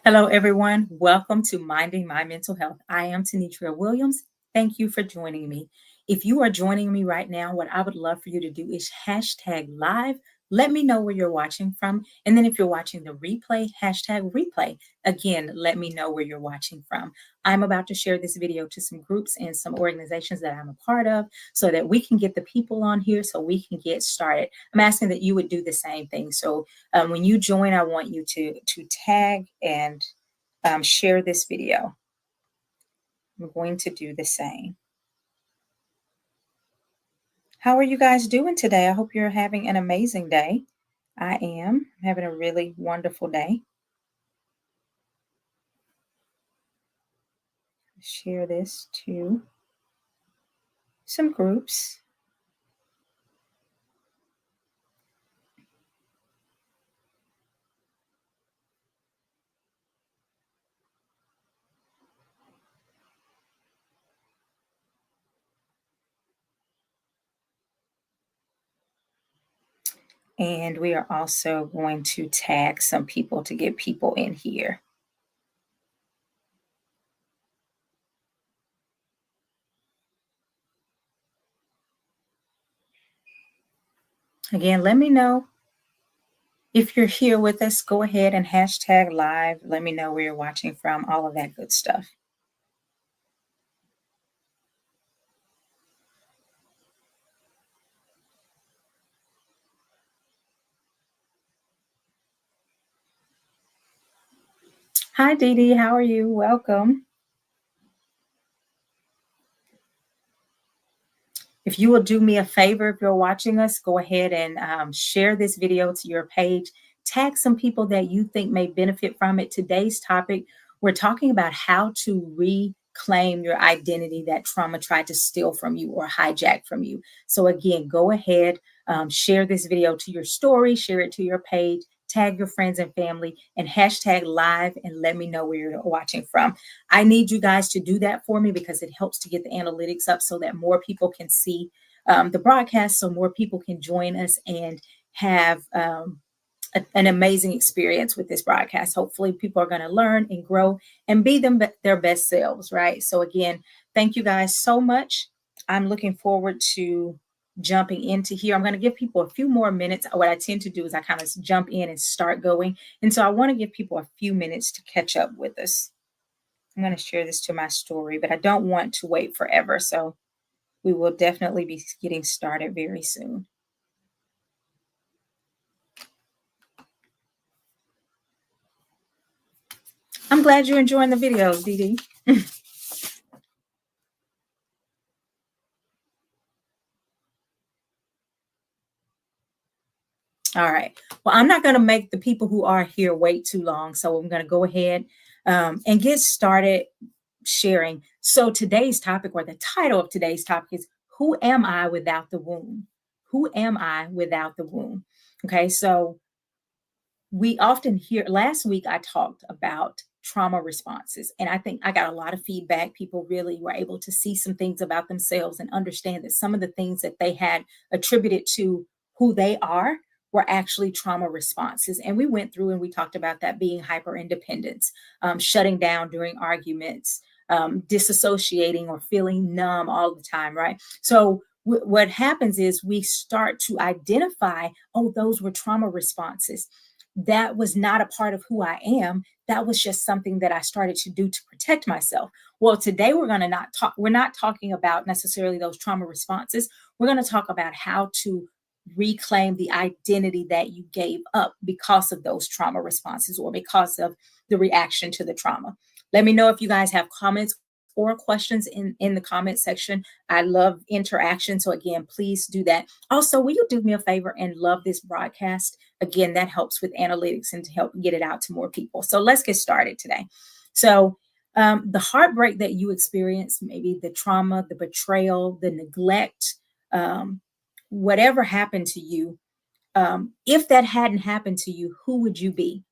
Hello, everyone. Welcome to Minding My Mental Health. I am Tenitria Williams. Thank you for joining me. If you are joining me right now, what I would love for you to do is hashtag live. Let me know where you're watching from. And then if you're watching the replay, hashtag replay. Again, let me know where you're watching from. I'm about to share this video to some groups and some organizations that I'm a part of so that we can get the people on here so we can get started. I'm asking that you would do the same thing. So when you join, I want you to tag and share this video. I'm going to do the same. How are you guys doing today? I hope you're having an amazing day. I am having a really wonderful day. Share this to some groups. And we are also going to tag some people to get people in here. Again, let me know if you're here with us. Go ahead and hashtag live. Let me know where you're watching from, all of that good stuff. Hi, Dee Dee. How are you? Welcome. If you will do me a favor, if you're watching us, go ahead and share this video to your page. Tag some people that you think may benefit from it. Today's topic, we're talking about how to reclaim your identity that trauma tried to steal from you or hijack from you. So again, go ahead, share this video to your story, share it to your page, tag your friends and family, and hashtag live and let me know where you're watching from. I need you guys to do that for me because it helps to get the analytics up so that more people can see the broadcast, so more people can join us and have an amazing experience with this broadcast. Hopefully people are going to learn and grow and be their best selves, right? So again, thank you guys so much. I'm looking forward to jumping into here. I'm going to give people a few more minutes. What I tend to do is I kind of jump in and start going. And so I want to give people a few minutes to catch up with us. I'm going to share this to my story, but I don't want to wait forever. So we will definitely be getting started very soon. I'm glad you're enjoying the video, Dee Dee. All right. Well, I'm not going to make the people who are here wait too long. So I'm going to go ahead and get started sharing. So today's topic, or the title of today's topic, is Who Am I Without the Wound? Who am I without the wound? Okay. So we often hear, last week I talked about trauma responses, and I think I got a lot of feedback. People really were able to see some things about themselves and understand that some of the things that they had attributed to who they are were actually trauma responses. And we went through and we talked about that being hyper independence, shutting down during arguments, disassociating or feeling numb all the time, right? So what happens is we start to identify, oh, those were trauma responses. That was not a part of who I am. That was just something that I started to do to protect myself. Well, today we're not talking about necessarily those trauma responses. We're going to talk about how to reclaim the identity that you gave up because of those trauma responses or because of the reaction to the trauma. Let me know if you guys have comments or questions in the comment section. I love interaction. So again, please do that. Also, will you do me a favor and love this broadcast? Again, that helps with analytics and to help get it out to more people. So let's get started today. So the heartbreak that you experience, maybe the trauma, the betrayal, the neglect, whatever happened to you, if that hadn't happened to you, who would you be?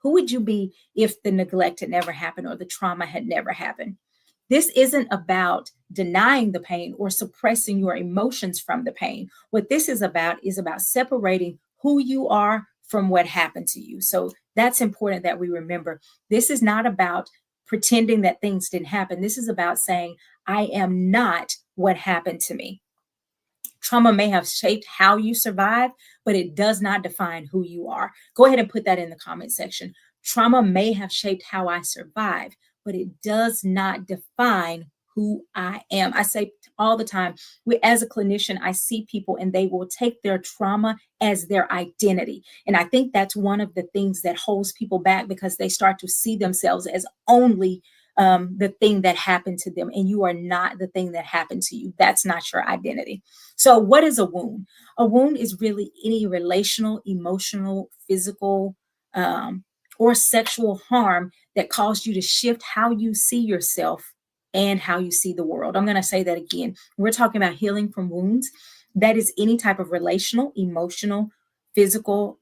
Who would you be if the neglect had never happened or the trauma had never happened? This isn't about denying the pain or suppressing your emotions from the pain. What this is about separating who you are from what happened to you. So That's important that we remember. This is not about pretending that things didn't happen. This is about saying, I am not what happened to me. Trauma may have shaped how you survive, but it does not define who you are. Go ahead and put that in the comment section. Trauma may have shaped how I survive, but it does not define who I am. I say all the time, as a clinician, I see people and they will take their trauma as their identity. And I think that's one of the things that holds people back, because they start to see themselves as only the thing that happened to them, and you are not the thing that happened to you. That's not your identity. So, what is a wound? A wound is really any relational, emotional, physical, um, or sexual harm that caused you to shift how you see yourself and how you see the world. I'm going to say that again. We're talking about healing from wounds. That is any type of relational, emotional, physical,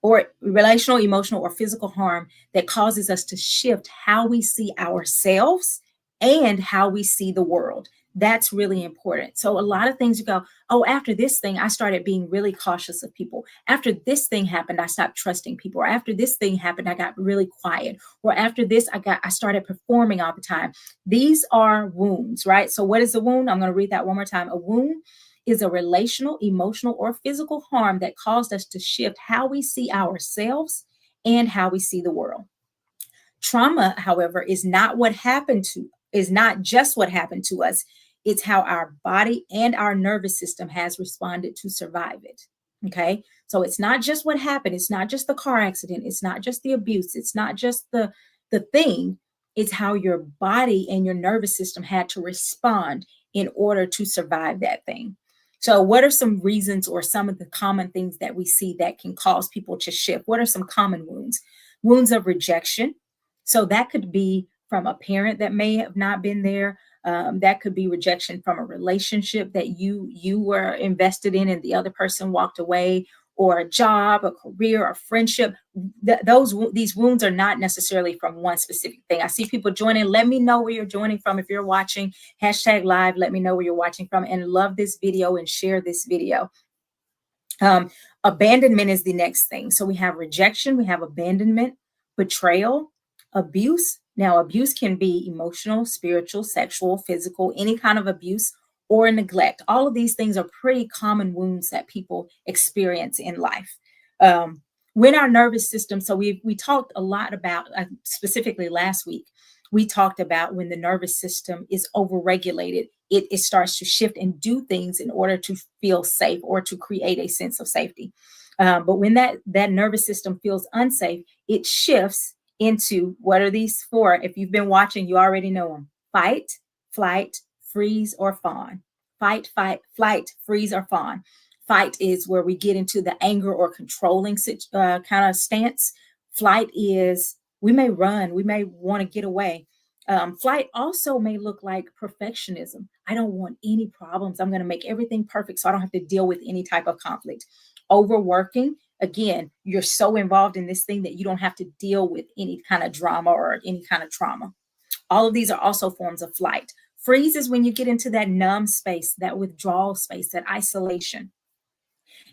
or relational, emotional, or physical harm that causes us to shift how we see ourselves and how we see the world. That's really important. So a lot of things you go, oh, after this thing, I started being really cautious of people. After this thing happened, I stopped trusting people. Or after this thing happened, I got really quiet. Or after this, I started performing all the time. These are wounds, right? So what is a wound? I'm going to read that one more time. A wound is a relational, emotional, or physical harm that caused us to shift how we see ourselves and how we see the world. Trauma, however, is not just what happened to us. It's how our body and our nervous system has responded to survive it. Okay. So it's not just what happened. It's not just the car accident. It's not just the abuse. It's not just the thing. It's how your body and your nervous system had to respond in order to survive that thing. So, what are some reasons or some of the common things that we see that can cause people to shift? What are some common wounds? Wounds of rejection. So, that could be from a parent that may have not been there. That could be rejection from a relationship that you were invested in and the other person walked away, or a job, a career, a friendship. These wounds are not necessarily from one specific thing. I see people joining. Let me know where you're joining from. If you're watching #live, let me know where you're watching from, and love this video and share this video. Abandonment is the next thing. So we have rejection, we have abandonment, betrayal, abuse. Now, abuse can be emotional, spiritual, sexual, physical, any kind of abuse, or neglect. All of these things are pretty common wounds that people experience in life. When our nervous system, so we talked a lot about, specifically last week, we talked about when the nervous system is overregulated, it starts to shift and do things in order to feel safe or to create a sense of safety. But when that nervous system feels unsafe, it shifts into, what are these for? If you've been watching, you already know them: fight, flight, freeze, or fawn. Fight, flight, freeze, or fawn. Fight is where we get into the anger or controlling kind of stance. Flight is we may run, we may want to get away. Flight also may look like perfectionism. I don't want any problems. I'm going to make everything perfect so I don't have to deal with any type of conflict. Overworking, again, you're so involved in this thing that you don't have to deal with any kind of drama or any kind of trauma. All of these are also forms of flight. Freeze is when you get into that numb space, that withdrawal space, that isolation.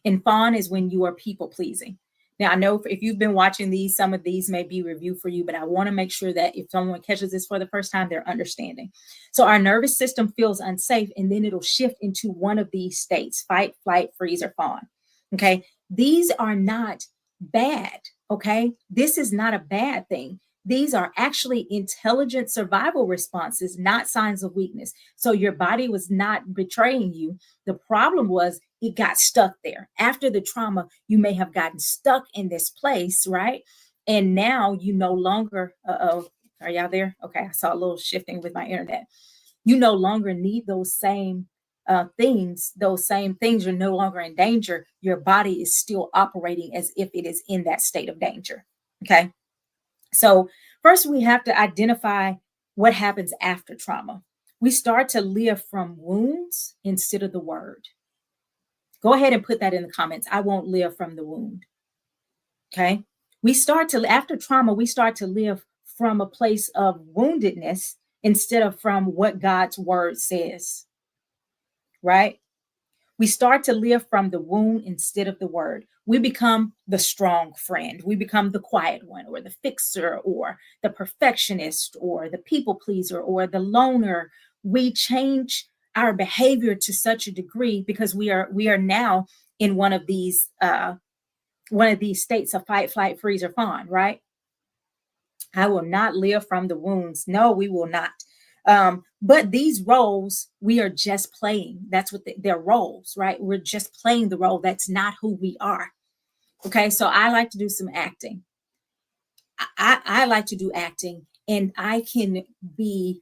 And fawn is when you are people pleasing. Now, I know if you've been watching these, some of these may be review for you, but I want to make sure that if someone catches this for the first time, they're understanding. So our nervous system feels unsafe, and then it'll shift into one of these states: fight, flight, freeze, or fawn. Okay. These are not bad. Okay. This is not a bad thing. These are actually intelligent survival responses, not signs of weakness. So your body was not betraying you. The problem was it got stuck there. After the trauma, you may have gotten stuck in this place, right? And now you no longer, are y'all there? Okay, I saw a little shifting with my internet. You no longer need those same things. Those same things are no longer in danger. Your body is still operating as if it is in that state of danger. Okay. So first, we have to identify what happens after trauma. We start to live from wounds instead of the word. Go ahead and put that in the comments. I won't live from the wound. Okay. After trauma, we start to live from a place of woundedness instead of from what God's word says. Right. We start to live from the wound instead of the word. We become the strong friend. We become the quiet one, or the fixer, or the perfectionist, or the people pleaser, or the loner. We change our behavior to such a degree because we are now in one of these states of fight, flight, freeze, or fawn, right? I will not live from the wounds. No, we will not. But these roles, we are just playing. That's what they're roles, right? We're just playing the role. That's not who we are. Okay, so I like to do some acting. I like to do acting, and I can be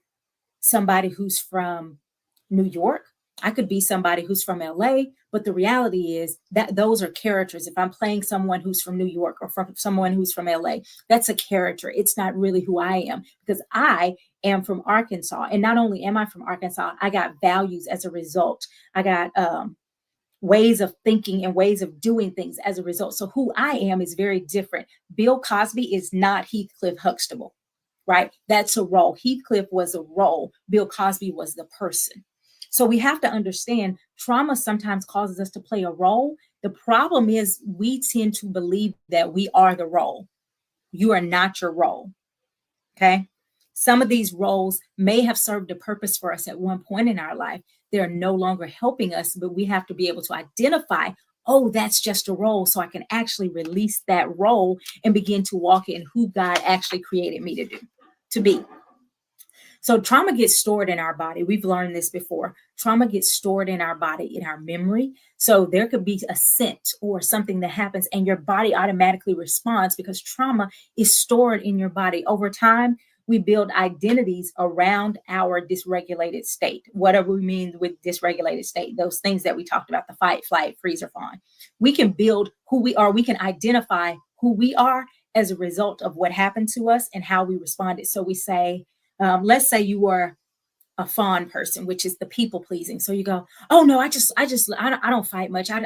somebody who's from New York. I could be somebody who's from LA, but the reality is that those are characters. If I'm playing someone who's from New York or from someone who's from LA, that's a character. It's not really who I am, because I am from Arkansas. And not only am I from Arkansas, I got values as a result. I got ways of thinking and ways of doing things as a result. So who I am is very different. Bill Cosby is not Heathcliff Huxtable, right? That's a role. Heathcliff was a role. Bill Cosby was the person. So we have to understand trauma sometimes causes us to play a role. The problem is we tend to believe that we are the role. You are not your role. Okay. Some of these roles may have served a purpose for us at one point in our life. They're no longer helping us, but we have to be able to identify, oh, that's just a role. So I can actually release that role and begin to walk in who God actually created me to be. So trauma gets stored in our body. We've learned this before. Trauma gets stored in our body, in our memory. So there could be a scent or something that happens and your body automatically responds because trauma is stored in your body. Over time, we build identities around our dysregulated state. Whatever we mean with dysregulated state, those things that we talked about, the fight, flight, freeze, or fawn. We can build who we are. We can identify who we are as a result of what happened to us and how we responded. So we say, let's say you were a fawn person, which is the people pleasing. So you go, oh no, I don't fight much. I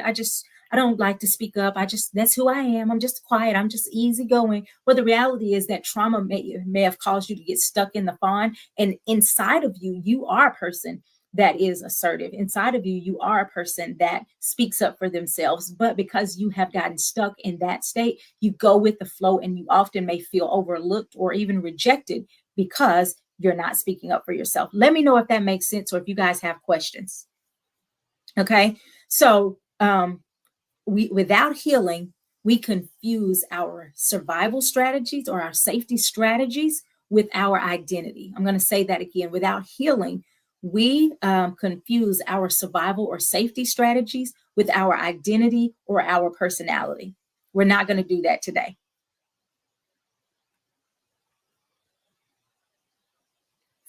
don't like to speak up. That's who I am. I'm just quiet. I'm just easygoing. Well, the reality is that trauma may have caused you to get stuck in the fawn. And inside of you, you are a person that is assertive. Inside of you, you are a person that speaks up for themselves. But because you have gotten stuck in that state, you go with the flow and you often may feel overlooked or even rejected because you're not speaking up for yourself. Let me know if that makes sense or if you guys have questions. Okay. So without healing, we confuse our survival strategies or our safety strategies with our identity. I'm going to say that again. Without healing, we confuse our survival or safety strategies with our identity or our personality. We're not going to do that today.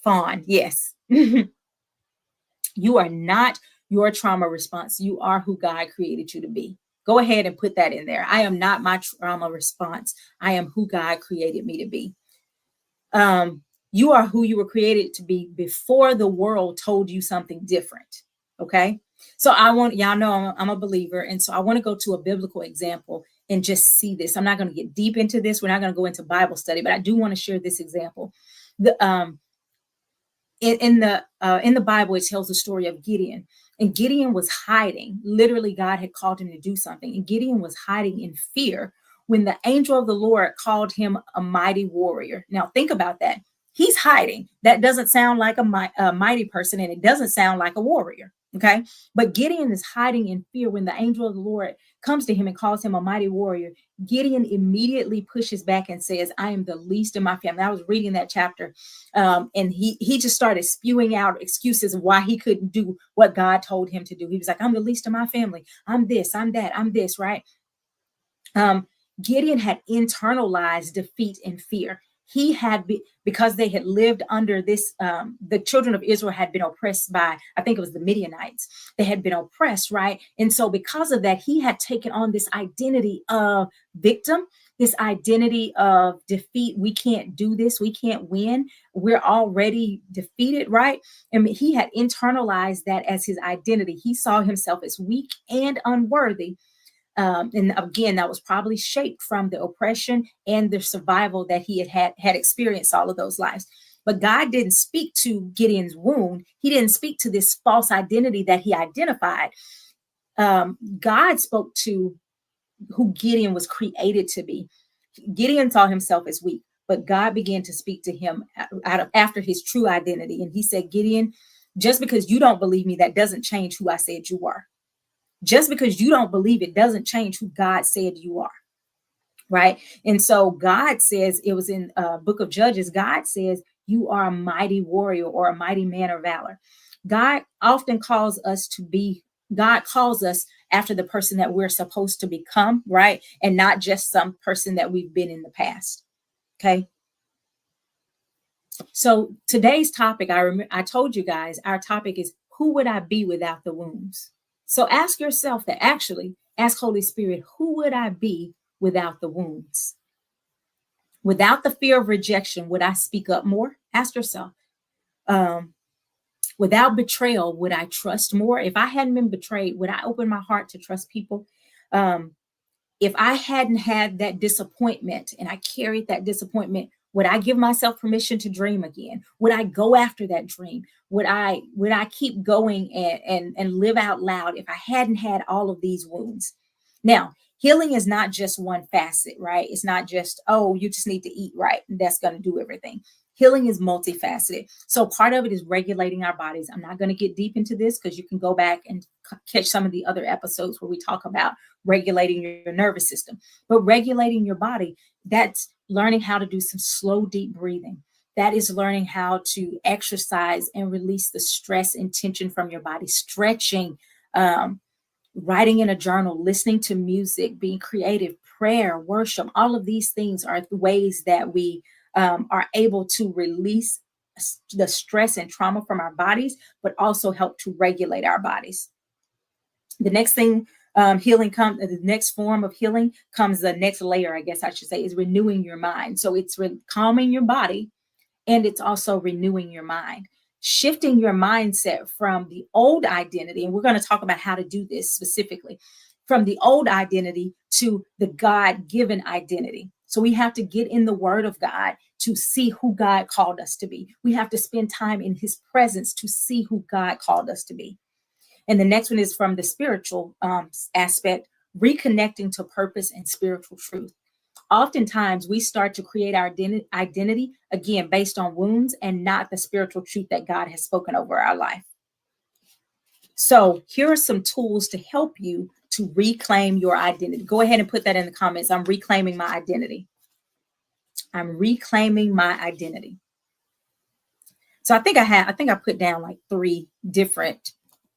Fawn, yes. You are not your trauma response. You are who God created you to be. Go ahead and put that in there. I am not my trauma response. I am who God created me to be. You are who you were created to be before the world told you something different. Okay. So y'all know I'm a believer. And so I want to go to a biblical example and just see this. I'm not going to get deep into this. We're not going to go into Bible study, but I do want to share this example. In the Bible, it tells the story of Gideon, and Gideon was hiding. Literally, God had called him to do something, and Gideon was hiding in fear when the angel of the Lord called him a mighty warrior. Now, think about that. He's hiding. That doesn't sound like a mighty person, and it doesn't sound like a warrior. Okay, but Gideon is hiding in fear when the angel of the Lord comes to him and calls him a mighty warrior. Gideon immediately pushes back and says, I am the least in my family. I was reading that chapter and he just started spewing out excuses of why he couldn't do what God told him to do. He was like, I'm the least in my family. I'm this, I'm that, I'm this, right? Gideon had internalized defeat and fear. He had because they had lived under this, the children of Israel had been oppressed by, I think it was the Midianites. They had been oppressed, right? And so because of that, he had taken on this identity of victim, this identity of defeat. We can't do this. We can't win. We're already defeated, right? And he had internalized that as his identity. He saw himself as weak and unworthy. And again, that was probably shaped from the oppression and the survival that he had experienced all of those lives. But God didn't speak to Gideon's wound. He didn't speak to this false identity that he identified. God spoke to who Gideon was created to be. Gideon saw himself as weak, but God began to speak to him out of after his true identity. And he said, Gideon, just because you don't believe me, that doesn't change who I said you are. Just because you don't believe it doesn't change who God said you are. Right. And so God says, it was in book of Judges, God says, you are a mighty warrior or a mighty man of valor. God often calls us to be, God calls us after the person that we're supposed to become, right? And not just some person that we've been in the past. Okay. So today's topic, I told you guys, our topic is, who would I be without the wounds? So ask yourself that. Actually, ask Holy Spirit, who would I be without the wounds? Without the fear of rejection, would I speak up more? Ask yourself. Without betrayal, would I trust more? If I hadn't been betrayed, would I open my heart to trust people? If I hadn't had that disappointment and I carried that disappointment, would I give myself permission to dream again? Would I go after that dream? Would I keep going and live out loud if I hadn't had all of these wounds? Now, healing is not just one facet, right? It's not just, oh, you just need to eat right, and that's going to do everything. Healing is multifaceted. So part of it is regulating our bodies. I'm not going to get deep into this because you can go back and catch some of the other episodes where we talk about regulating your nervous system. But regulating your body, that's learning how to do some slow, deep breathing. That is learning how to exercise and release the stress and tension from your body, stretching, writing in a journal, listening to music, being creative, prayer, worship. All of these things are the ways that we are able to release the stress and trauma from our bodies, but also help to regulate our bodies. The next thing healing comes, the next form of healing comes, the next layer, I guess I should say, is renewing your mind. So it's calming your body, and it's also renewing your mind, shifting your mindset from the old identity. And we're going to talk about how to do this specifically, from the old identity to the God-given identity. So we have to get in the word of God to see who God called us to be. We have to spend time in his presence to see who God called us to be. And the next one is from the spiritual aspect, reconnecting to purpose and spiritual truth. Oftentimes we start to create our identity, again, based on wounds and not the spiritual truth that God has spoken over our life. So here are some tools to help you to reclaim your identity. Go ahead and put that in the comments. I'm reclaiming my identity. I'm reclaiming my identity. So I think I put down like 3 different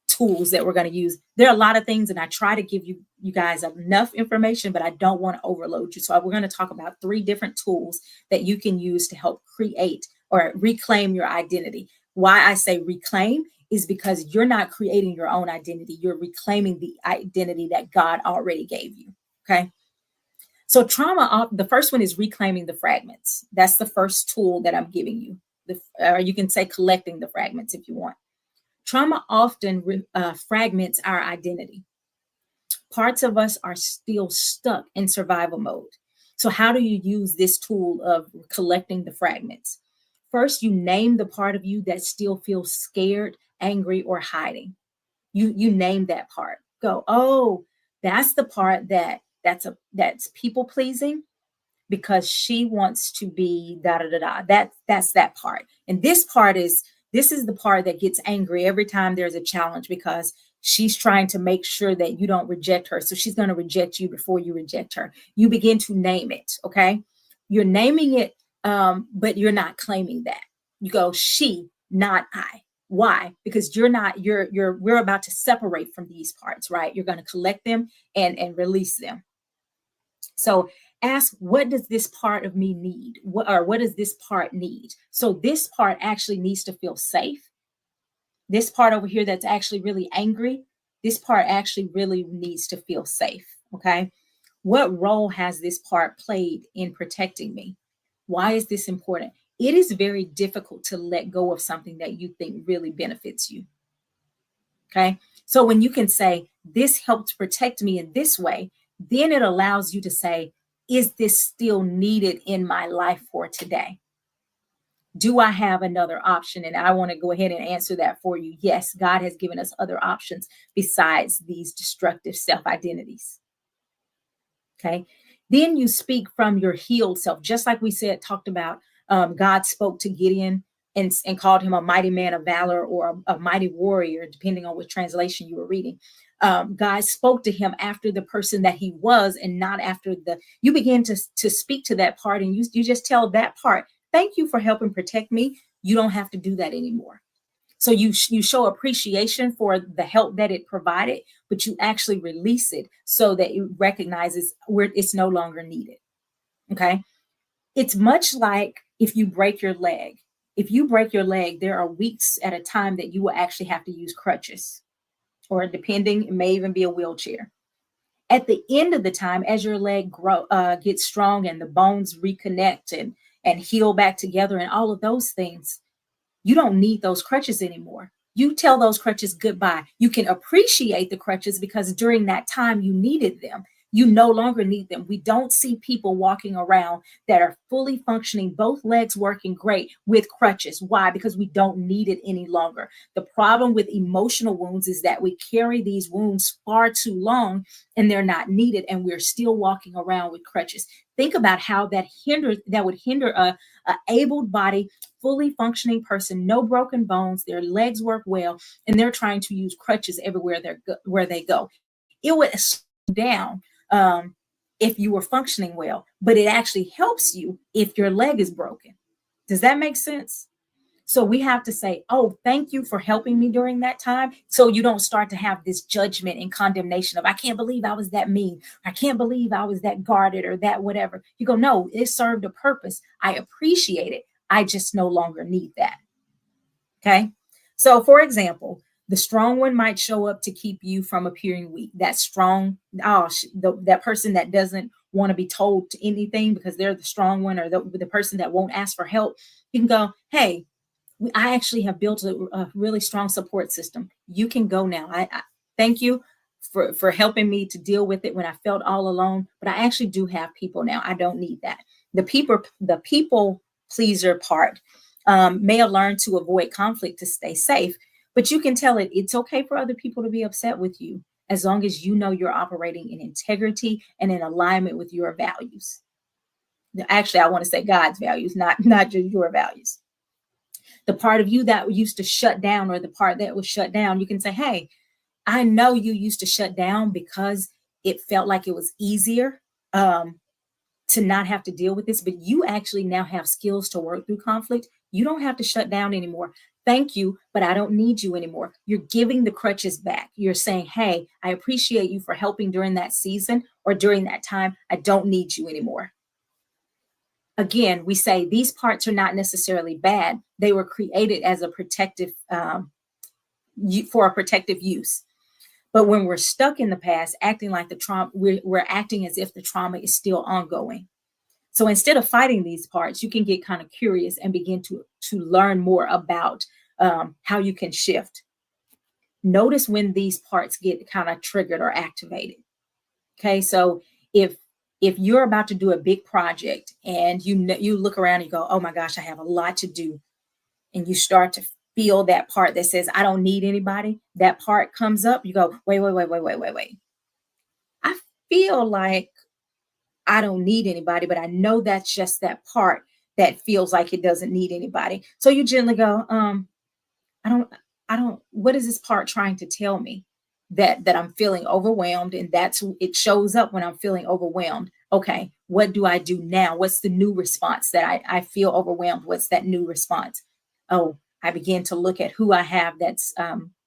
tools that we're going to use. There are a lot of things, and I try to give you guys enough information, but I don't want to overload you. So we're going to talk about 3 different tools that you can use to help create or reclaim your identity. Why I say reclaim is because you're not creating your own identity. You're reclaiming the identity that God already gave you. Okay. So trauma, the first one is reclaiming the fragments. That's the first tool that I'm giving you. Or you can say collecting the fragments if you want. Trauma often fragments our identity. Parts of us are still stuck in survival mode. So how do you use this tool of collecting the fragments? First, you name the part of you that still feels scared, angry, or hiding. You name that part. Go, oh, that's the part that's people pleasing because she wants to be da da da da. That's that part. And this is the part that gets angry every time there's a challenge because she's trying to make sure that you don't reject her. So she's going to reject you before you reject her. You begin to name it. Okay. You're naming it, but you're not claiming that. You go, she, not I. Why? Because we're about to separate from these parts, right? You're going to collect them and release them. So ask, what does this part of me need? What does this part need? So this part actually needs to feel safe. This part over here that's actually really angry, this part actually really needs to feel safe. Okay. What role has this part played in protecting me? Why is this important? It is very difficult to let go of something that you think really benefits you. Okay. So when you can say, this helped protect me in this way, then it allows you to say, is this still needed in my life for today? Do I have another option? And I want to go ahead and answer that for you. Yes, God has given us other options besides these destructive self identities. Okay. Then you speak from your healed self, just like we said, talked about. God spoke to Gideon and called him a mighty man of valor or a mighty warrior, depending on which translation you were reading. God spoke to him after the person that he was and not after the, you begin to speak to that part and you just tell that part, thank you for helping protect me. You don't have to do that anymore. So you show appreciation for the help that it provided, but you actually release it so that it recognizes where it's no longer needed. Okay. It's much like if you break your leg. If you break your leg, there are weeks at a time that you will actually have to use crutches, or depending, it may even be a wheelchair. At the end of the time, as your leg gets strong and the bones reconnect and heal back together and all of those things, you don't need those crutches anymore. You tell those crutches goodbye. You can appreciate the crutches because during that time you needed them. You no longer need them. We don't see people walking around that are fully functioning, both legs working great with crutches. Why? Because we don't need it any longer. The problem with emotional wounds is that we carry these wounds far too long and they're not needed, and we're still walking around with crutches. Think about how that would hinder a able body, fully functioning person, no broken bones, their legs work well, and they're trying to use crutches everywhere where they go. It would slow down if you were functioning well, but it actually helps you if your leg is broken. Does that make sense? So we have to say, oh, thank you for helping me during that time. So you don't start to have this judgment and condemnation of, I can't believe I was that mean. I can't believe I was that guarded or that whatever. You go, no, it served a purpose. I appreciate it. I just no longer need that. Okay. So for example, the strong one might show up to keep you from appearing weak. That strong, that person that doesn't want to be told to anything because they're the strong one, or the person that won't ask for help. You can go, hey, I actually have built a really strong support system. You can go now. I thank you for helping me to deal with it when I felt all alone. But I actually do have people now. I don't need that. The people pleaser part may have learned to avoid conflict to stay safe. But you can tell it's okay for other people to be upset with you as long as you know you're operating in integrity and in alignment with your values. Actually, I want to say God's values, not just your values. The part of you that used to shut down, or the part that was shut down, you can say, hey, I know you used to shut down because it felt like it was easier to not have to deal with this, but you actually now have skills to work through conflict. You don't have to shut down anymore. Thank you, but I don't need you anymore. You're giving the crutches back. You're saying, hey, I appreciate you for helping during that season or during that time. I don't need you anymore. Again, we say these parts are not necessarily bad. They were created as a protective, for a protective use. But when we're stuck in the past, acting like the trauma, we're acting as if the trauma is still ongoing. So instead of fighting these parts, you can get kind of curious and begin to learn more about how you can shift. Notice when these parts get kind of triggered or activated. Okay, so if you're about to do a big project and you look around and you go, oh my gosh, I have a lot to do, and you start to feel that part that says, I don't need anybody, that part comes up, you go, wait. I feel like I don't need anybody, but I know that's just that part that feels like it doesn't need anybody. So you gently go, I don't, what is this part trying to tell me? That I'm feeling overwhelmed, and it shows up when I'm feeling overwhelmed. Okay, what do I do now? What's the new response that I feel overwhelmed? What's that new response? Oh, I begin to look at who I have that's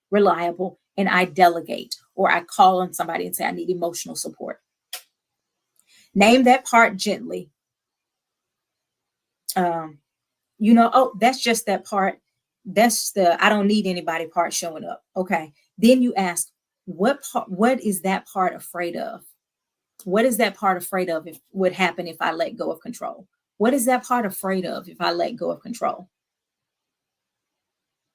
reliable, and I delegate, or I call on somebody and say, I need emotional support. Name that part gently. Oh, that's just that part. That's the I don't need anybody part showing up. Okay. Then you ask, what is that part afraid of? What is that part afraid of if would happen if I let go of control? What is that part afraid of if I let go of control?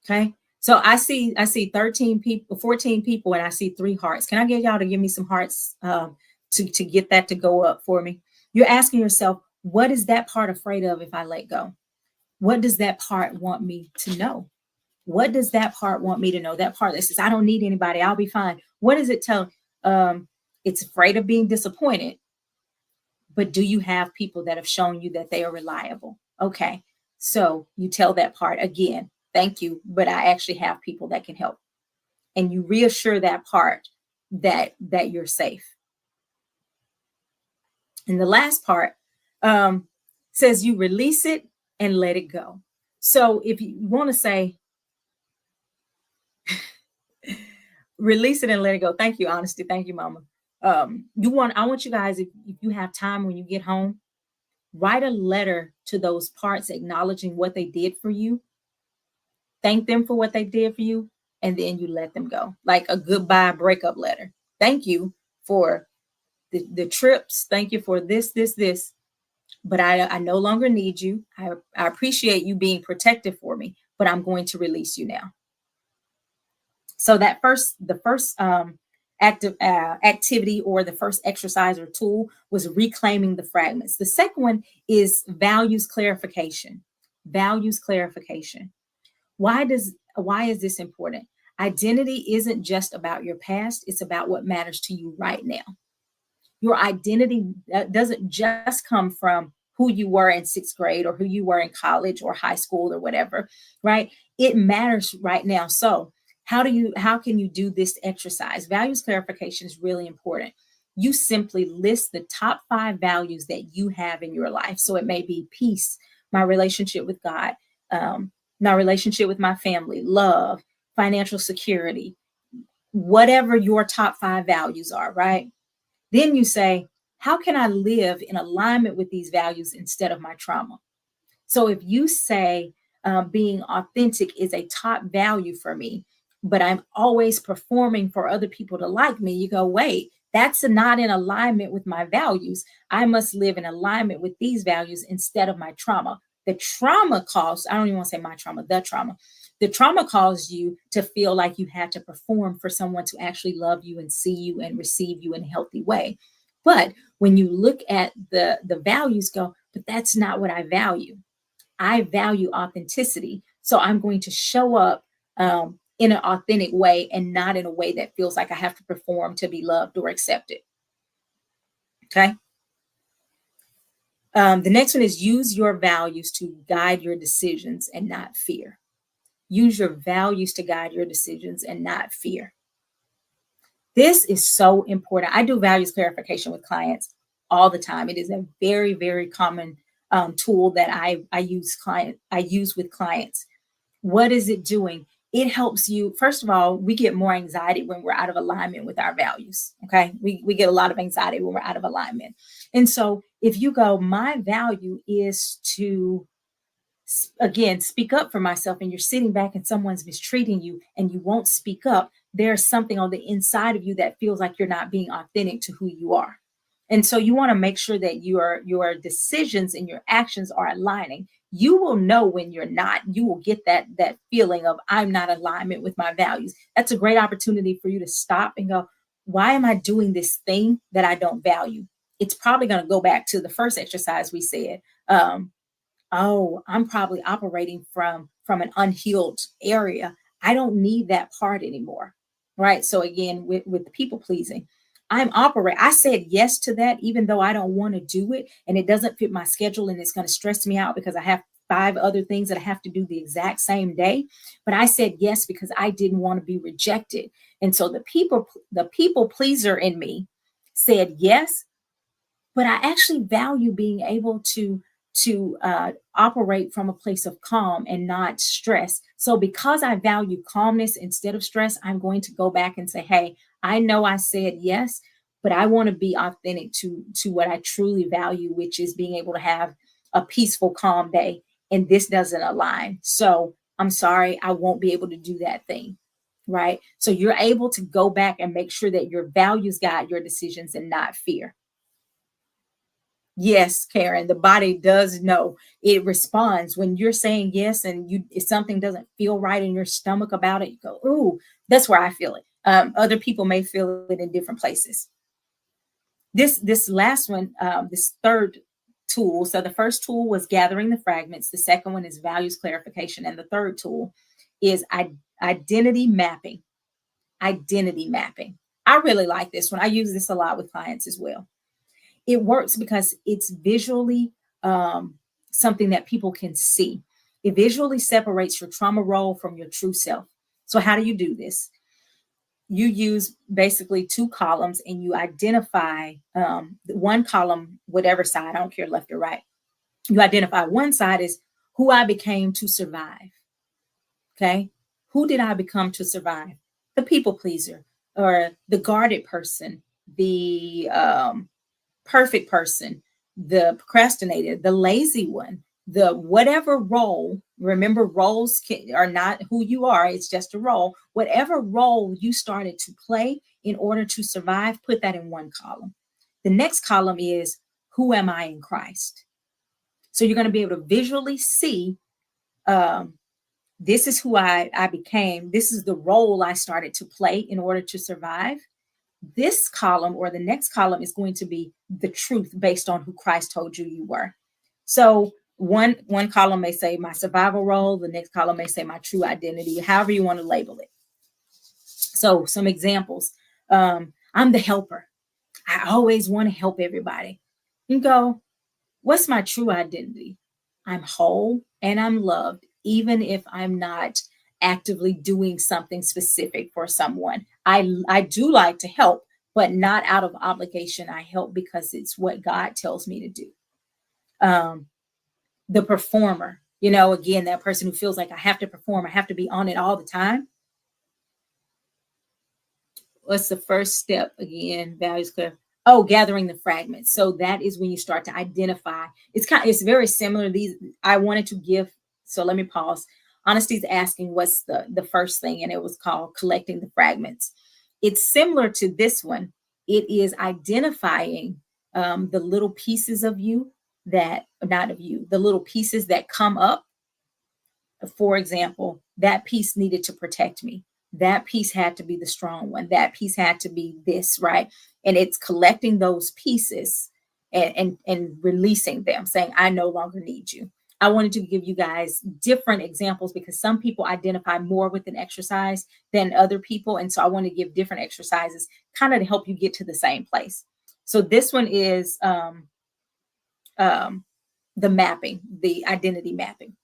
Okay. So I see 13 people, 14 people, and I see 3 hearts. Can I get y'all to give me some hearts to get that to go up for me? You're asking yourself, what is that part afraid of if I let go? What does that part want me to know? What does that part want me to know? That part that says, I don't need anybody, I'll be fine. What does it tell? It's afraid of being disappointed, but do you have people that have shown you that they are reliable? Okay. So you tell that part again, thank you, but I actually have people that can help. And you reassure that part that you're safe. And the last part um, says you release it and let it go. So if you want to say, release it and let it go. Thank you, honesty. Thank you, mama. I want you guys, if you have time when you get home, write a letter to those parts acknowledging what they did for you, thank them for what they did for you, and then you let them go. Like a goodbye breakup letter. Thank you for the trips. Thank you for this. But I no longer need you. I appreciate you being protective for me, but I'm going to release you now. So the first activity or the first exercise or tool was reclaiming the fragments. The second one is values clarification. Values clarification. Why is this important? Identity isn't just about your past, it's about what matters to you right now. Your identity doesn't just come from who you were in sixth grade or who you were in college or high school or whatever, right? It matters right now. So how can you do this exercise? Values clarification is really important. You simply list the top 5 values that you have in your life. So it may be peace, my relationship with God, my relationship with my family, love, financial security, whatever your top 5 values are, right? Then you say, how can I live in alignment with these values instead of my trauma? So if you say being authentic is a top value for me, but I'm always performing for other people to like me, you go, wait, that's not in alignment with my values. I must live in alignment with these values instead of my trauma. The trauma caused, I don't even want to say my trauma, the trauma. The trauma caused you to feel like you had to perform for someone to actually love you and see you and receive you in a healthy way. But when you look at the values, go, but that's not what I value. I value authenticity. So I'm going to show up in an authentic way and not in a way that feels like I have to perform to be loved or accepted. Okay. The next one is use your values to guide your decisions and not fear. Use your values to guide your decisions and not fear. This is so important. I do values clarification with clients all the time. It is a very, very common tool that I use with clients. What is it doing? It helps you. First of all, we get more anxiety when we're out of alignment with our values. Okay. We get a lot of anxiety when we're out of alignment. And so if you go, my value is to, again, speak up for myself, and you're sitting back and someone's mistreating you and you won't speak up, there's something on the inside of you that feels like you're not being authentic to who you are. And so you want to make sure that your decisions and your actions are aligning. You will know when you're not. You will get that feeling of I'm not in alignment with my values. That's a great opportunity for you to stop and go, why am I doing this thing that I don't value? It's probably going to go back to the first exercise we said. Oh, I'm probably operating from an unhealed area. I don't need that part anymore. Right. So again, with the people pleasing, I said yes to that, even though I don't want to do it and it doesn't fit my schedule and it's going to stress me out because I have 5 other things that I have to do the exact same day. But I said yes because I didn't want to be rejected. And so the people pleaser in me said yes, but I actually value being able to operate from a place of calm and not stress. So because I value calmness instead of stress, I'm going to go back and say, hey, I know I said yes, but I want to be authentic to what I truly value, which is being able to have a peaceful, calm day. And this doesn't align. So I'm sorry, I won't be able to do that thing. Right. So you're able to go back and make sure that your values guide your decisions and not fear. Yes, Karen, the body does know. It responds when you're saying yes and if something doesn't feel right in your stomach about it, you go, ooh, that's where I feel it. Other people may feel it in different places. This last one, this third tools. So the first tool was gathering the fragments. The second one is values clarification. And the third tool is identity mapping. Identity mapping. I really like this one. I use this a lot with clients as well. It works because it's visually something that people can see. It visually separates your trauma role from your true self. So, how do you do this? You use basically two columns and you identify one column, whatever side, I don't care left or right. You identify one side as who I became to survive. Okay. Who did I become to survive? The people pleaser or the guarded person, the perfect person, the procrastinator, the lazy one, the whatever role. Remember, roles are not who you are, it's just a role. Whatever role you started to play in order to survive, put that in one column. The next column is who am I in Christ? So you're going to be able to visually see this is who I became. This is the role I started to play in order to survive. This column or the next column is going to be the truth based on who Christ told you were. So one column may say my survival role. The next column may say my true identity, however you want to label it. So some examples. I'm the helper. I always want to help everybody. You go, what's my true identity? I'm whole and I'm loved, even if I'm not actively doing something specific for someone. I do like to help, but not out of obligation. I help because it's what God tells me to do. The performer, again, that person who feels like I have to perform, I have to be on it all the time. What's the first step again? Values clear. Oh, gathering the fragments. So that is when you start to identify. It's very similar. I wanted to give. So let me pause. Honesty's asking what's the first thing, and it was called collecting the fragments. It's similar to this one. It is identifying the little pieces of you the little pieces that come up. For example, that piece needed to protect me. That piece had to be the strong one. That piece had to be this, right? And it's collecting those pieces and releasing them, saying, I no longer need you. I wanted to give you guys different examples because some people identify more with an exercise than other people. And so I want to give different exercises kind of to help you get to the same place. So this one is the mapping, the identity mapping.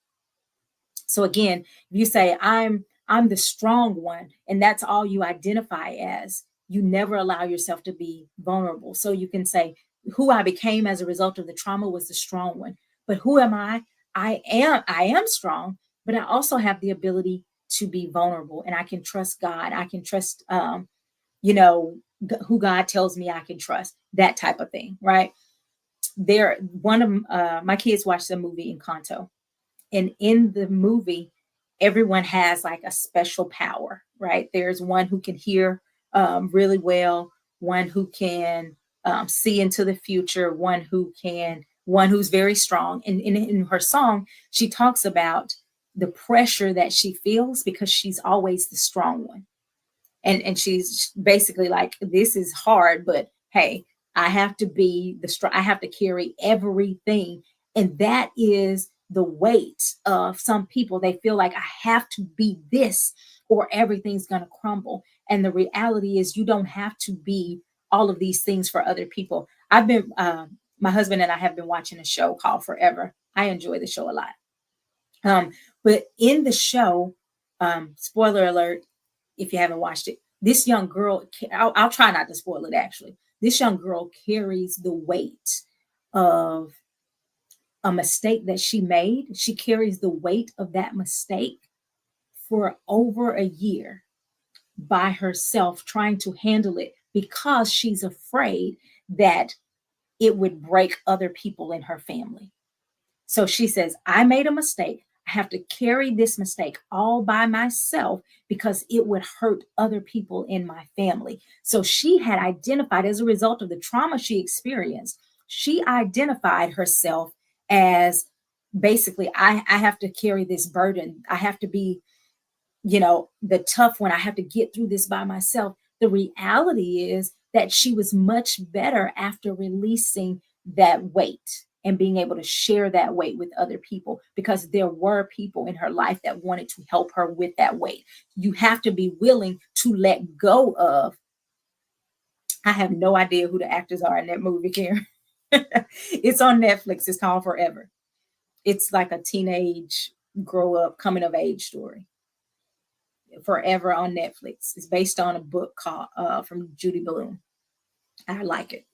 So again, if you say I'm the strong one, and that's all you identify as, you never allow yourself to be vulnerable. So you can say who I became as a result of the trauma was the strong one. But who am I? I am strong, but I also have the ability to be vulnerable, and I can trust God. I can trust who God tells me I can trust, that type of thing, right? One of my kids watched the movie Encanto. And in the movie, everyone has like a special power, right? There's one who can hear really well, one who can see into the future, one who's very strong. And in her song, she talks about the pressure that she feels because she's always the strong one. And she's basically like, this is hard, but hey, I have to be I have to carry everything. And that is the weight of some people. They feel like I have to be this or everything's going to crumble. And the reality is you don't have to be all of these things for other people. My husband and I have been watching a show called Forever. I enjoy the show a lot. But in the show, spoiler alert, if you haven't watched it, this young girl, I'll try not to spoil it actually. This young girl carries the weight of a mistake that she made. She carries the weight of that mistake for over a year by herself, trying to handle it because she's afraid that it would break other people in her family. So she says, I made a mistake. I have to carry this mistake all by myself because it would hurt other people in my family. So she had identified, as a result of the trauma she experienced, she identified herself as basically, I have to carry this burden. I have to be, the tough one. I have to get through this by myself. The reality is that she was much better after releasing that weight. and being able to share that weight with other people, because there were people in her life that wanted to help her with that weight. You have to be willing to let go of. I have no idea who the actors are in that movie, Karen. It's on Netflix. It's called Forever. It's like a teenage grow up coming of age story. Forever on Netflix. It's based on a book called from Judy Blume. I like it.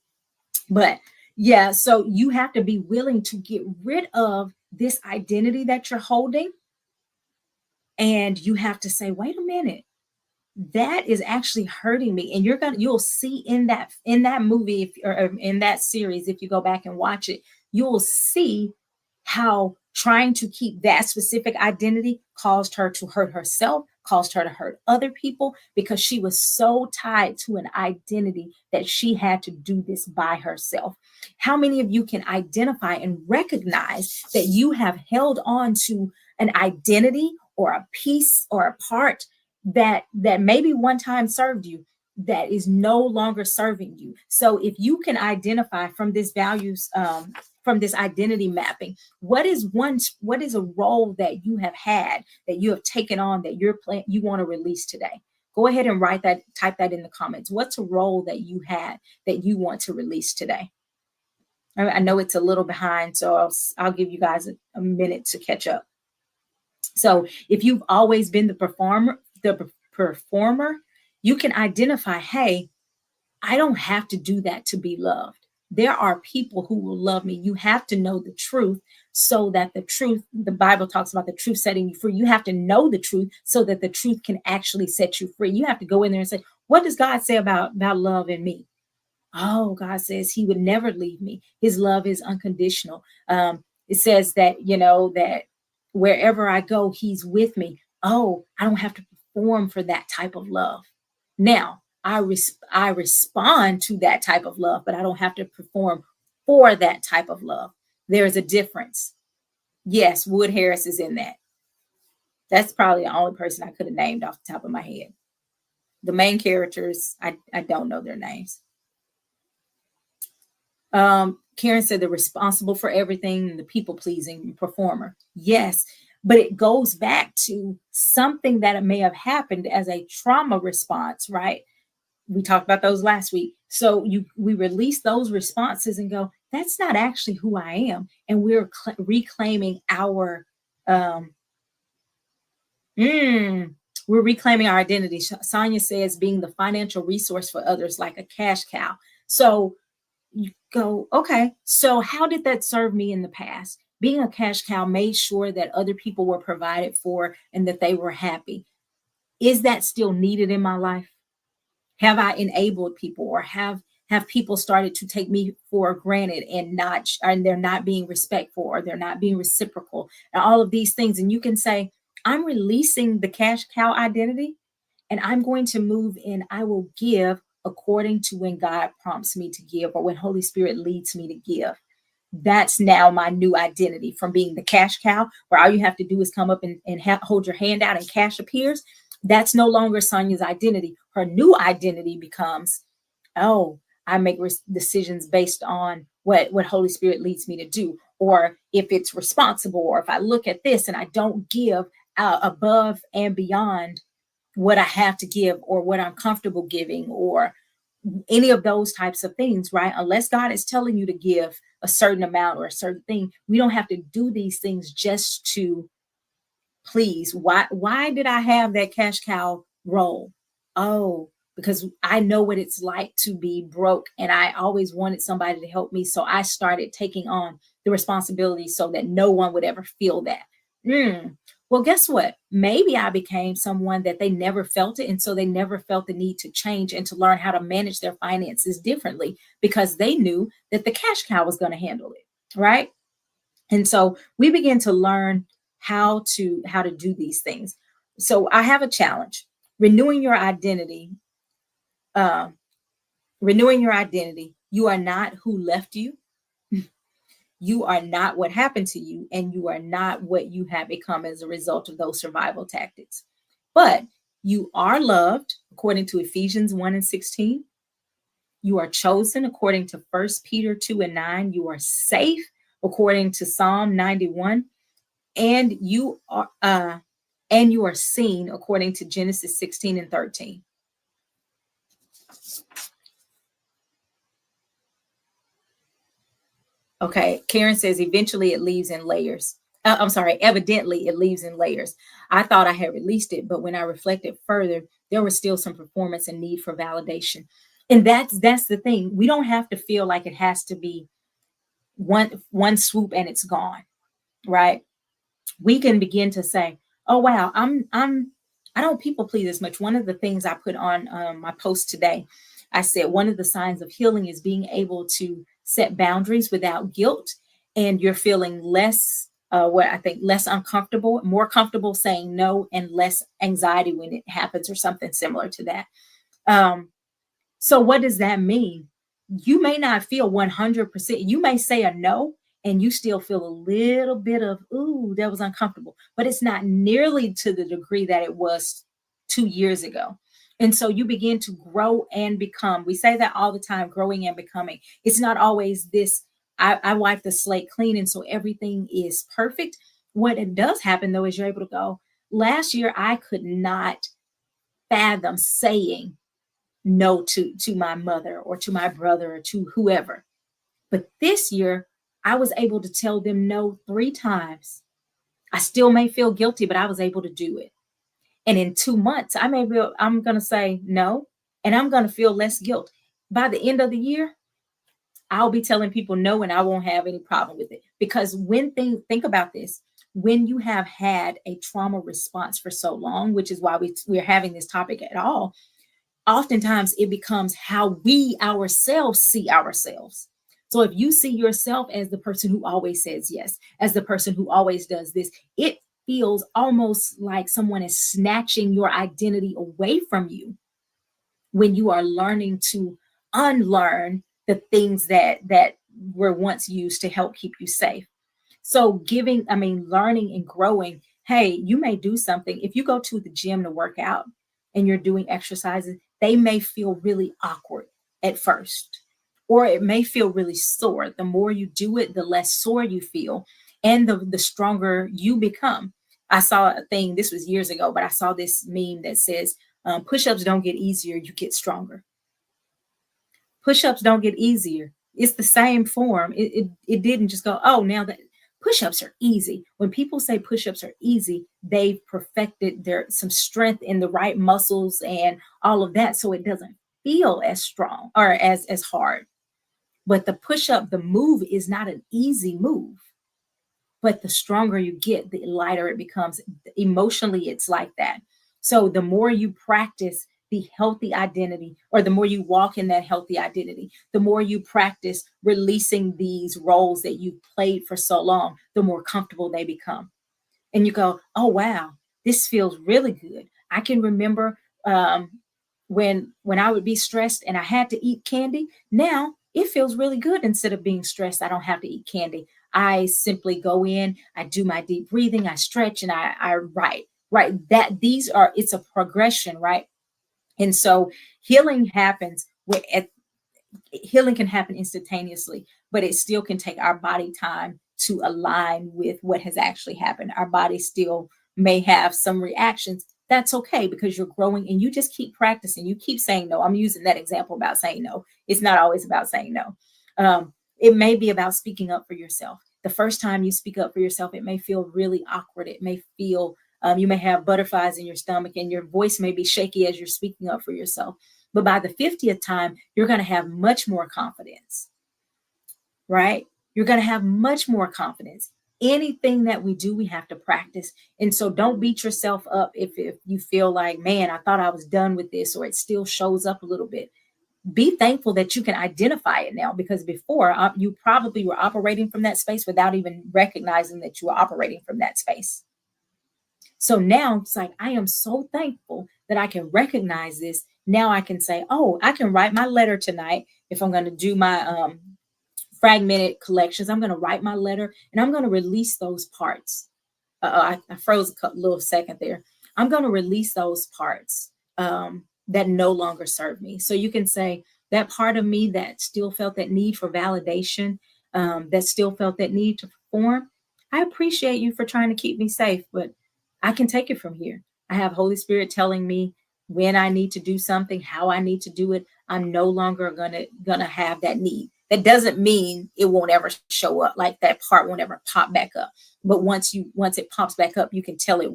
But yeah, so you have to be willing to get rid of this identity that you're holding. And you have to say, wait a minute, that is actually hurting me. And you'll see in that movie, or in that series, if you go back and watch it, you'll see how trying to keep that specific identity caused her to hurt herself, caused her to hurt other people, because she was so tied to an identity that she had to do this by herself. How many of you can identify and recognize that you have held on to an identity or a piece or a part that maybe one time served you, that is no longer serving you? So if you can identify from this values, from this identity mapping, what is a role that you have had, that you have taken on, that you want to release today? Go ahead and type that in the comments. What's a role that you had that you want to release today? I know it's a little behind, so I'll give you guys a minute to catch up. So if you've always been the performer, you can identify, hey, I don't have to do that to be loved. There are people who will love me. You have to know the truth, so that the Bible talks about the truth setting you free. You have to know the truth so that the truth can actually set you free. You have to go in there and say, what does God say about love in me? Oh, God says he would never leave me. His love is unconditional. It says that, that wherever I go, he's with me. Oh, I don't have to perform for that type of love. Now, I respond to that type of love, but I don't have to perform for that type of love. There's a difference. Yes, Wood Harris is in that. That's probably the only person I could have named off the top of my head. The main characters, I don't know their names. Karen said they're responsible for everything, the people-pleasing performer. Yes, but it goes back to something that may have happened as a trauma response, right? We talked about those last week. So we release those responses and go, that's not actually who I am. And we're reclaiming our we're reclaiming our identity. Sonia says being the financial resource for others, like a cash cow. So you go, okay, so how did that serve me in the past? Being a cash cow made sure that other people were provided for and that they were happy. Is that still needed in my life? Have I enabled people, or have people started to take me for granted and they're not being respectful, or they're not being reciprocal, and all of these things? And you can say, I'm releasing the cash cow identity, and I'm going to move in. I will give according to when God prompts me to give, or when Holy Spirit leads me to give. That's now my new identity, from being the cash cow, where all you have to do is come up and hold your hand out and cash appears. That's no longer Sonia's identity. Her new identity becomes, oh, I make decisions based on what Holy Spirit leads me to do, or if it's responsible, or if I look at this and I don't give above and beyond what I have to give, or what I'm comfortable giving, or any of those types of things, right? Unless God is telling you to give a certain amount or a certain thing, we don't have to do these things just to please. Why did I have that cash cow role? Oh, because I know what it's like to be broke, and I always wanted somebody to help me. So I started taking on the responsibility so that no one would ever feel that. Well, guess what? Maybe I became someone that they never felt it. And so they never felt the need to change and to learn how to manage their finances differently, because they knew that the cash cow was going to handle it. Right. And so we begin to learn how to do these things. So I have a challenge: renewing your identity. Renewing your identity. You are not who left you. You are not what happened to you, and you are not what you have become as a result of those survival tactics. But you are loved according to Ephesians 1:16. You are chosen according to 1 Peter 2:9. You are safe according to Psalm 91, and you are seen according to Genesis 16 and 13. Okay, Karen says eventually it leaves in layers. I'm sorry, evidently it leaves in layers. I thought I had released it, but when I reflected further, there was still some performance and need for validation. And that's the thing. We don't have to feel like it has to be one swoop and it's gone, right? We can begin to say, "Oh wow, I don't people please as much." One of the things I put on my post today, I said one of the signs of healing is being able to set boundaries without guilt, and you're feeling less. What I think less uncomfortable, more comfortable saying no, and less anxiety when it happens, or something similar to that. Um, so what does that mean? You may not feel 100%. You may say a no and you still feel a little bit of, ooh, that was uncomfortable, but it's not nearly to the degree that it was 2 years ago. And so you begin to grow and become. We say that all the time, growing and becoming. It's not always this, I wipe the slate clean and so everything is perfect. What it does happen though is you're able to go, last year I could not fathom saying no to my mother or to my brother or to whoever. But this year, I was able to tell them no 3 times. I still may feel guilty, but I was able to do it. And in 2 months, I'm going to say no, and I'm going to feel less guilt. By the end of the year, I'll be telling people no, and I won't have any problem with it. Because think about this, when you have had a trauma response for so long, which is why we're having this topic at all, oftentimes it becomes how we ourselves see ourselves. So if you see yourself as the person who always says yes, as the person who always does this, it feels almost like someone is snatching your identity away from you when you are learning to unlearn the things that were once used to help keep you safe. So learning and growing, hey, you may do something. If you go to the gym to work out and you're doing exercises, they may feel really awkward at first, or it may feel really sore. The more you do it, the less sore you feel, and the stronger you become. I saw a thing, this was years ago, but I saw this meme that says, push-ups don't get easier, you get stronger. Push-ups don't get easier. It's the same form. It didn't just go, oh, now that push-ups are easy. When people say push-ups are easy, they've perfected their some strength in the right muscles and all of that. So it doesn't feel as strong or as hard. But the push-up, the move is not an easy move. But the stronger you get, the lighter it becomes. Emotionally, it's like that. So the more you practice the healthy identity, or the more you walk in that healthy identity, the more you practice releasing these roles that you've played for so long, the more comfortable they become. And you go, oh, wow, this feels really good. I can remember when I would be stressed and I had to eat candy. Now it feels really good. Instead of being stressed, I don't have to eat candy. I simply go in, I do my deep breathing, I stretch, and I write. Right. It's a progression, right? And so healing can happen instantaneously, but it still can take our body time to align with what has actually happened. Our body still may have some reactions. That's okay, because you're growing and you just keep practicing. You keep saying no. I'm using that example about saying no. It's not always about saying no. It may be about speaking up for yourself. The first time you speak up for yourself, it may feel really awkward. It may feel you may have butterflies in your stomach and your voice may be shaky as you're speaking up for yourself. But by the 50th time, you're going to have much more confidence, right? You're going to have much more confidence. Anything that we do, we have to practice. And so don't beat yourself up if you feel like, man, I thought I was done with this, or it still shows up a little bit. Be thankful that you can identify it now, because before you probably were operating from that space without even recognizing that you were operating from that space. So now it's like, I am so thankful that I can recognize this. Now I can say, oh, I can write my letter tonight. If I'm going to do my fragmented collections, I'm going to write my letter and I'm going to release those parts. I froze a little second there. I'm going to release those parts that no longer serve me. So you can say that part of me that still felt that need for validation, that still felt that need to perform, I appreciate you for trying to keep me safe, but I can take it from here. I have Holy Spirit telling me when I need to do something, how I need to do it. I'm no longer gonna have that need. That doesn't mean it won't ever show up, like that part won't ever pop back up. But once it pops back up, you can tell it,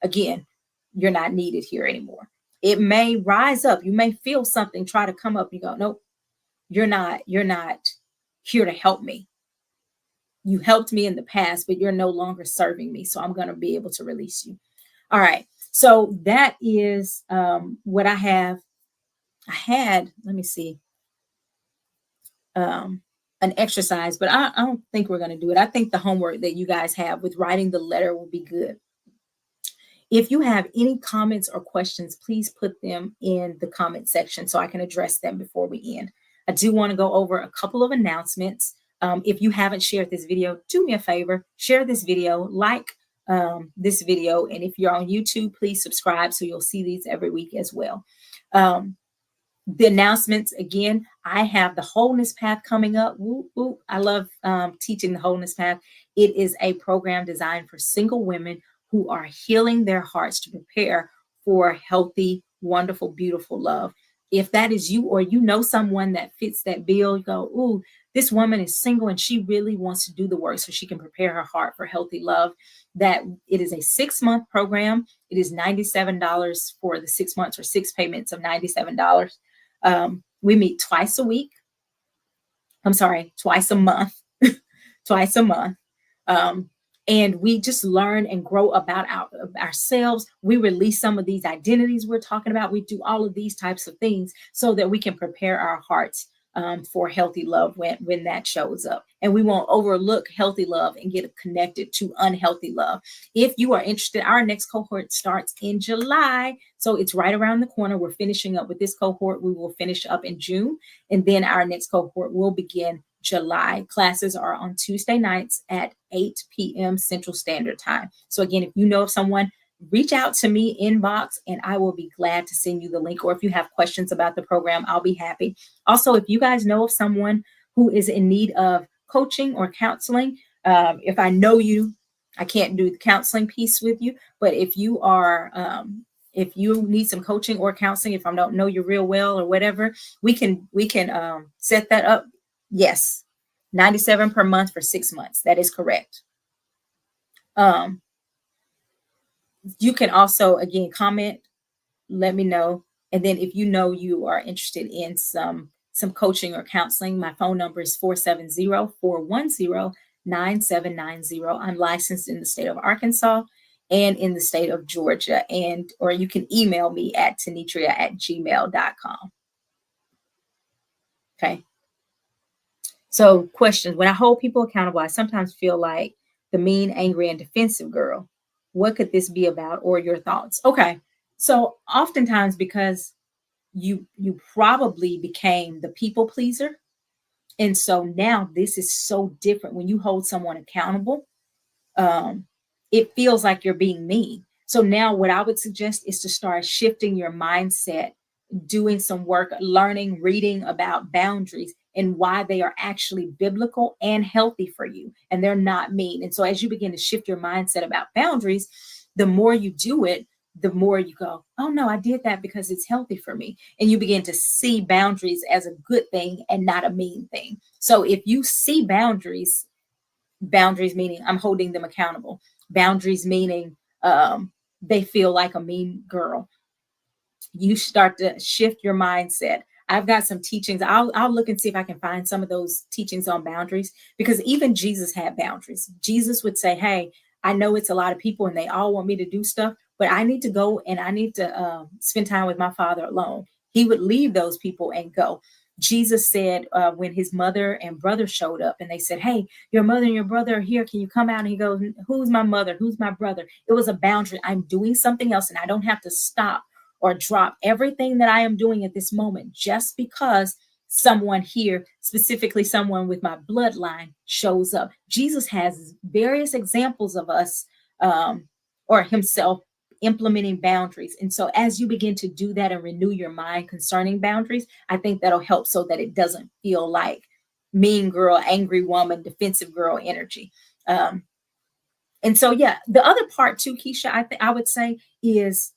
again, you're not needed here anymore. It may rise up. You may feel something try to come up. You go, nope, you're not here to help me. You helped me in the past, but you're no longer serving me. So I'm going to be able to release you. All right. So that is what I have. I had, let me see, an exercise, but I don't think we're going to do it. I think the homework that you guys have with writing the letter will be good. If you have any comments or questions, please put them in the comment section so I can address them before we end. I do want to go over a couple of announcements. If you haven't shared this video, do me a favor, share this video, like this video. And if you're on YouTube, please subscribe so you'll see these every week as well. The announcements, again, I have the Wholeness Path coming up. Woo, woo. I love teaching the Wholeness Path. It is a program designed for single women who are healing their hearts to prepare for healthy, wonderful, beautiful love. If that is you, or you know someone that fits that bill, you go, ooh, this woman is single and she really wants to do the work so she can prepare her heart for healthy love. That it is a 6-month program. It is $97 for the 6 months, or 6 payments of $97. We meet twice a week. I'm sorry, twice a month, twice a month. And we just learn and grow about ourselves. We release some of these identities we're talking about. We do all of these types of things so that we can prepare our hearts for healthy love when that shows up. And we won't overlook healthy love and get connected to unhealthy love. If you are interested, our next cohort starts in July. So it's right around the corner. We're finishing up with this cohort. We will finish up in June. And then our next cohort will begin July. Classes are on Tuesday nights at 8 p.m. Central Standard Time. So again, if you know of someone, reach out to me, inbox, and I will be glad to send you the link. Or if you have questions about the program, I'll be happy. Also, if you guys know of someone who is in need of coaching or counseling, if I know you, I can't do the counseling piece with you, but if you are, if you need some coaching or counseling, if I don't know you real well or whatever, we can set that up. Yes, $97 per month for 6 months. That is correct. You can also, again, comment, let me know. And then if you know you are interested in some coaching or counseling, my phone number is 470-410-9790. I'm licensed in the state of Arkansas and in the state of Georgia. Or you can email me at tenitria@gmail.com. Okay. So questions. When I hold people accountable, I sometimes feel like the mean, angry, and defensive girl. What could this be about, or your thoughts? Okay. So oftentimes, because you probably became the people pleaser. And so now this is so different. When you hold someone accountable, it feels like you're being mean. So now what I would suggest is to start shifting your mindset, doing some work, learning, reading about boundaries and why they are actually biblical and healthy for you. And they're not mean. And so as you begin to shift your mindset about boundaries, the more you do it, the more you go, oh no, I did that because it's healthy for me. And you begin to see boundaries as a good thing and not a mean thing. So if you see boundaries meaning I'm holding them accountable, boundaries meaning they feel like a mean girl, you start to shift your mindset. I've got some teachings. I'll look and see if I can find some of those teachings on boundaries, because even Jesus had boundaries. Jesus would say, hey, I know it's a lot of people and they all want me to do stuff, but I need to go and I need to spend time with my Father alone. He would leave those people and go. Jesus said when his mother and brother showed up and they said, hey, your mother and your brother are here. Can you come out? And he goes, who's my mother? Who's my brother? It was a boundary. I'm doing something else and I don't have to stop or drop everything that I am doing at this moment just because someone here, specifically someone with my bloodline, shows up. Jesus has various examples of us or himself implementing boundaries. And so as you begin to do that and renew your mind concerning boundaries, I think that'll help so that it doesn't feel like mean girl, angry woman, defensive girl energy. Um, and so, yeah, the other part too, Keisha, I would say is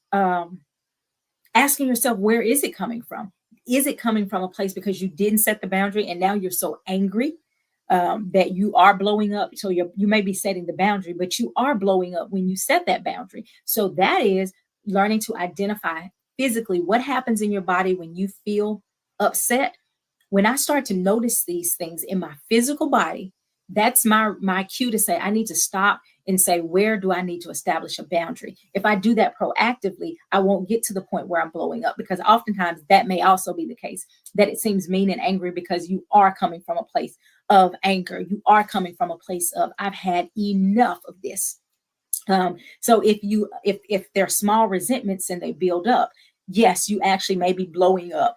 asking yourself, where is it coming from? Is it coming from a place because you didn't set the boundary and now you're so angry that you are blowing up? So you may be setting the boundary, but you are blowing up when you set that boundary. So that is learning to identify physically what happens in your body when you feel upset. When I start to notice these things in my physical body, that's my cue to say I need to stop and say, where do I need to establish a boundary? If I do that proactively, I won't get to the point where I'm blowing up, because oftentimes that may also be the case, that it seems mean and angry because you are coming from a place of anger. You are coming from a place of, I've had enough of this. So if there are small resentments and they build up, yes, you actually may be blowing up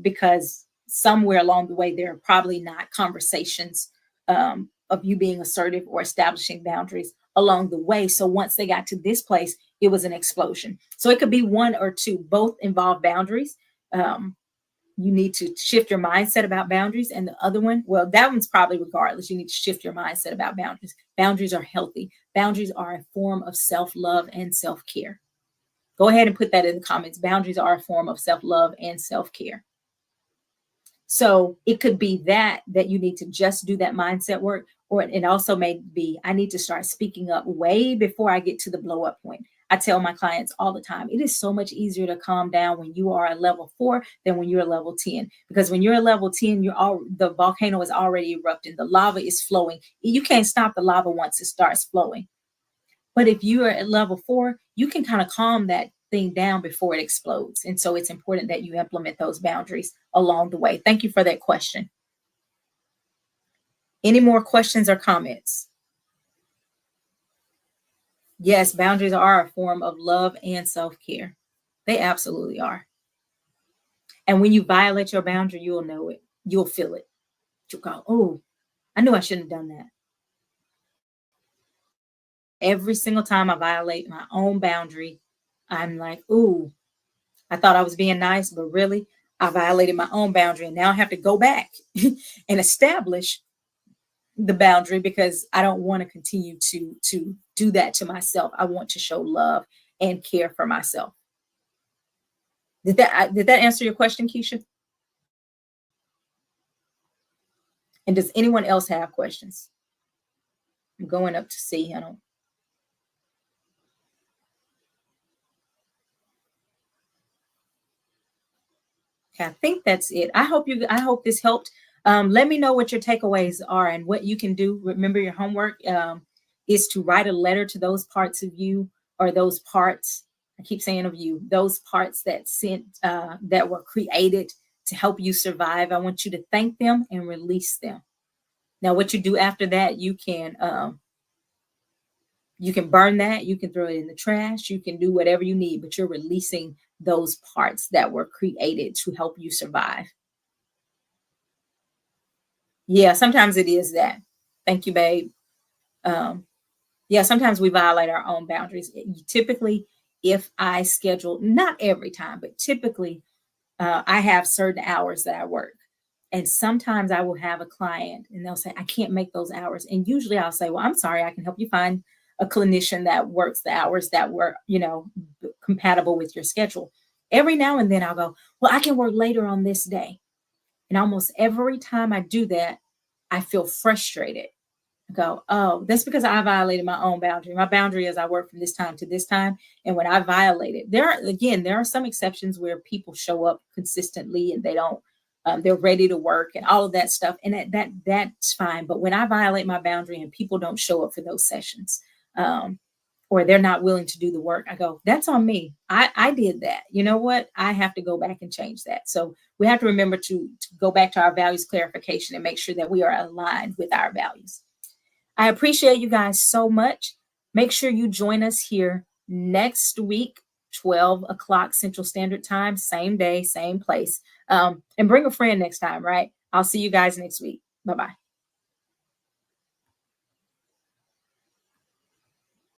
because somewhere along the way there are probably not conversations of you being assertive or establishing boundaries along the way. So once they got to this place, it was an explosion. So it could be one or two. Both involve boundaries. You need to shift your mindset about boundaries. And the other one, well, that one's probably regardless. You need to shift your mindset about boundaries. Boundaries are healthy. Boundaries are a form of self-love and self-care. Go ahead and put that in the comments. Boundaries are a form of self-love and self-care. So it could be that you need to just do that mindset work, or it also may be, I need to start speaking up way before I get to the blow up point. I tell my clients all the time, it is so much easier to calm down when you are a level 4 than when you're a level 10. Because when you're a level 10, the volcano is already erupting. The lava is flowing. You can't stop the lava once it starts flowing. But if you are at level 4, you can kind of calm that thing down before it explodes. And so it's important that you implement those boundaries along the way. Thank you for that question. Any more questions or comments? Yes, boundaries are a form of love and self-care. They absolutely are. And when you violate your boundary, you'll know it. You'll feel it. You'll go, oh, I knew I shouldn't have done that. Every single time I violate my own boundary, I'm like, ooh, I thought I was being nice, but really, I violated my own boundary. And now I have to go back and establish the boundary because I don't want to continue to do that to myself. I want to show love and care for myself. Did that answer your question, Keisha? And does anyone else have questions? I'm going up to see. I think that's it. I hope this helped. Let me know what your takeaways are and what you can do. Remember, your homework is to write a letter to those parts of you, or those parts, I keep saying of you, those parts that were created to help you survive. I want you to thank them and release them. Now, what you do after that, you can burn that, you can throw it in the trash, you can do whatever you need, but you're releasing those parts that were created to help you survive. Yeah, sometimes it is that. Thank you, babe. Yeah, sometimes we violate our own boundaries. Typically, if I schedule, not every time, but typically, I have certain hours that I work. And sometimes I will have a client and they'll say, I can't make those hours. And usually I'll say, well, I'm sorry, I can help you find a clinician that works the hours that were, compatible with your schedule. Every now and then I'll go, well, I can work later on this day. And almost every time I do that, I feel frustrated. I go, oh, that's because I violated my own boundary. My boundary is I work from this time to this time. And when I violate it, there are some exceptions where people show up consistently and they don't, they're ready to work and all of that stuff. And that's fine. But when I violate my boundary and people don't show up for those sessions, or they're not willing to do the work, I go, that's on me. I did that. You know what? I have to go back and change that. So we have to remember to go back to our values clarification and make sure that we are aligned with our values. I appreciate you guys so much. Make sure you join us here next week, 12 o'clock Central Standard Time, same day, same place. And bring a friend next time, right? I'll see you guys next week. Bye-bye.